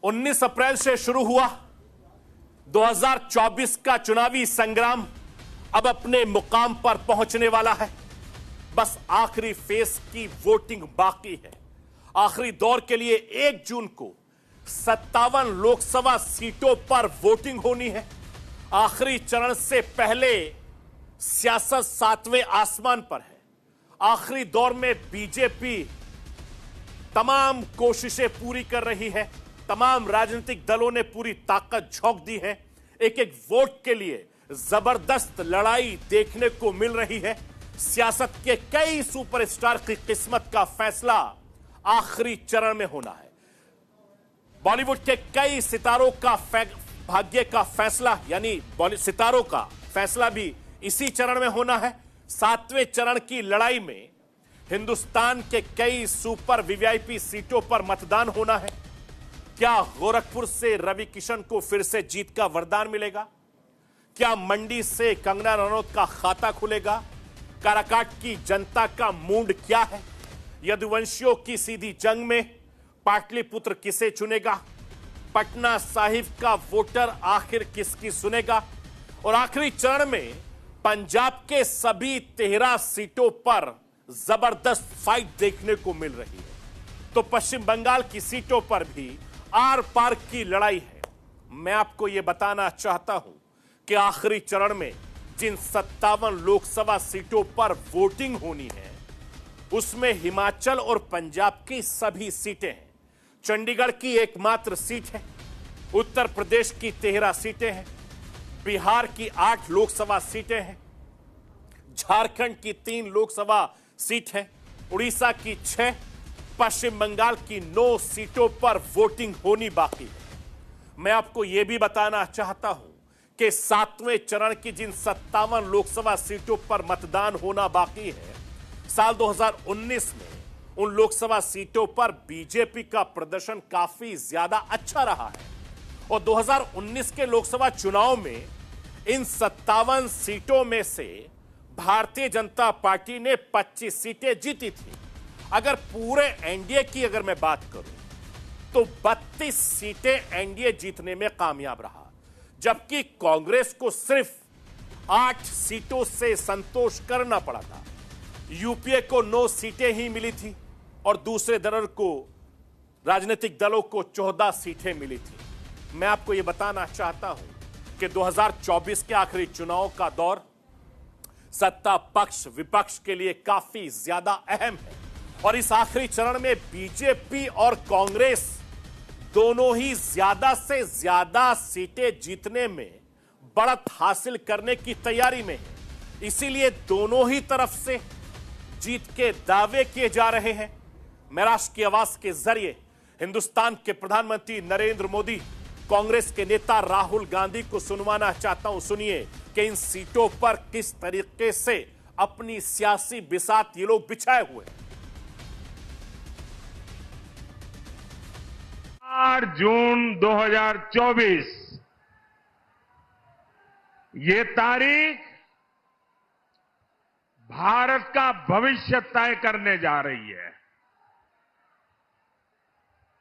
19 अप्रैल से शुरू हुआ 2024 का चुनावी संग्राम अब अपने मुकाम पर पहुंचने वाला है। बस आखिरी फेज की वोटिंग बाकी है। आखिरी दौर के लिए 1 जून को 57 लोकसभा सीटों पर वोटिंग होनी है। आखिरी चरण से पहले सियासत 7वें आसमान पर है। आखिरी दौर में बीजेपी तमाम कोशिशें पूरी कर रही है। तमाम राजनीतिक दलों ने पूरी ताकत झोंक दी है। एक एक वोट के लिए जबरदस्त लड़ाई देखने को मिल रही है। सियासत के कई सुपरस्टार की किस्मत का फैसला आखिरी चरण में होना है। बॉलीवुड के कई सितारों का भाग्य का फैसला यानी सितारों का फैसला भी इसी चरण में होना है। 7वें चरण की लड़ाई में हिंदुस्तान के कई सुपर वीवीआईपी सीटों पर मतदान होना है। क्या गोरखपुर से रवि किशन को फिर से जीत का वरदान मिलेगा? क्या मंडी से कंगना रनौत का खाता खुलेगा? काराकाट की जनता का मूड क्या है? यदुवंशियों की सीधी जंग में पाटलिपुत्र किसे चुनेगा? पटना साहिब का वोटर आखिर किसकी सुनेगा? और आखिरी चरण में पंजाब के सभी 13 सीटों पर जबरदस्त फाइट देखने को मिल रही है। तो पश्चिम बंगाल की सीटों पर भी आर पार की लड़ाई है। मैं आपको यह बताना चाहता हूं कि आखिरी चरण में जिन 57 लोकसभा सीटों पर वोटिंग होनी है उसमें हिमाचल और पंजाब की सभी सीटें हैं। चंडीगढ़ की एकमात्र सीट है। उत्तर प्रदेश की 13 सीटें हैं। बिहार की 8 लोकसभा सीटें हैं। झारखंड की 3 लोकसभा सीट है। उड़ीसा की 6, पश्चिम बंगाल की 9 सीटों पर वोटिंग होनी बाकी है। मैं आपको यह भी बताना चाहता हूं कि 7वें चरण की जिन 57 लोकसभा सीटों पर मतदान होना बाकी है, साल 2019 में उन लोकसभा सीटों पर बीजेपी का प्रदर्शन काफी ज्यादा अच्छा रहा है। और 2019 के लोकसभा चुनाव में इन 57 सीटों में से भारतीय जनता पार्टी ने 25 सीटें जीती थी। अगर पूरे एनडीए की अगर मैं बात करूं तो 32 सीटें एनडीए जीतने में कामयाब रहा, जबकि कांग्रेस को सिर्फ 8 सीटों से संतोष करना पड़ा था। यूपीए को 9 सीटें ही मिली थी और दूसरे दल को राजनीतिक दलों को 14 सीटें मिली थी। मैं आपको यह बताना चाहता हूं कि 2024 के आखिरी चुनाव का दौर सत्ता पक्ष विपक्ष के लिए काफी ज्यादा अहम है। और इस आखिरी चरण में बीजेपी और कांग्रेस दोनों ही ज्यादा से ज्यादा सीटें जीतने में बढ़त हासिल करने की तैयारी में है। इसीलिए दोनों ही तरफ से जीत के दावे किए जा रहे हैं। मैं राष्ट्र की आवाज के जरिए हिंदुस्तान के प्रधानमंत्री नरेंद्र मोदी, कांग्रेस के नेता राहुल गांधी को सुनवाना चाहता हूं। सुनिए कि इन सीटों पर किस तरीके से अपनी सियासी बिसात ये लोग बिछाए हुए हैं। 4 जून 2024 ये तारीख भारत का भविष्य तय करने जा रही है।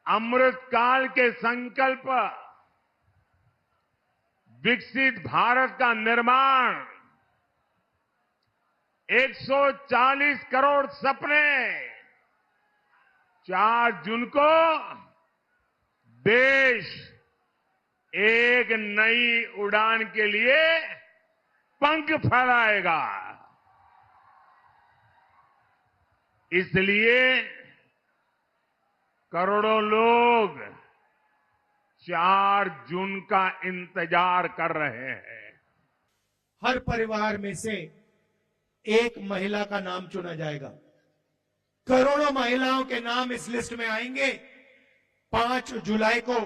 अमृत काल के संकल्प, विकसित भारत का निर्माण, 140 करोड़ सपने, 4 जून को देश एक नई उड़ान के लिए पंख फैलाएगा। इसलिए करोड़ों लोग 4 जून का इंतजार कर रहे हैं। हर परिवार में से एक महिला का नाम चुना जाएगा। करोड़ों महिलाओं के नाम इस लिस्ट में आएंगे। 5 जुलाई को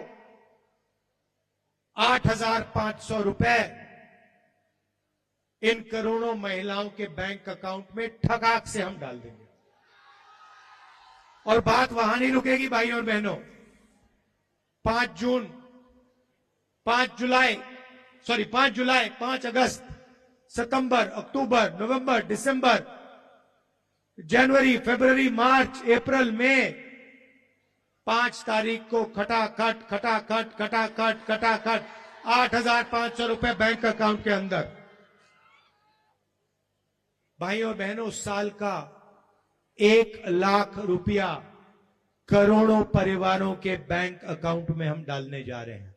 8,500 रुपए इन करोड़ों महिलाओं के बैंक अकाउंट में ठगाक से हम डाल देंगे। और बात वहां नहीं रुकेगी भाइयों और बहनों। 5 जुलाई, 5 अगस्त, सितंबर, अक्टूबर, नवंबर, दिसंबर, जनवरी, फरवरी, मार्च, अप्रैल, मई, 5 तारीख को खटाखट खटाखट खटाखट खटाखट 8,500 रुपए बैंक अकाउंट के अंदर। भाइयों और बहनों, उस साल का 1 लाख रुपया करोड़ों परिवारों के बैंक अकाउंट में हम डालने जा रहे हैं।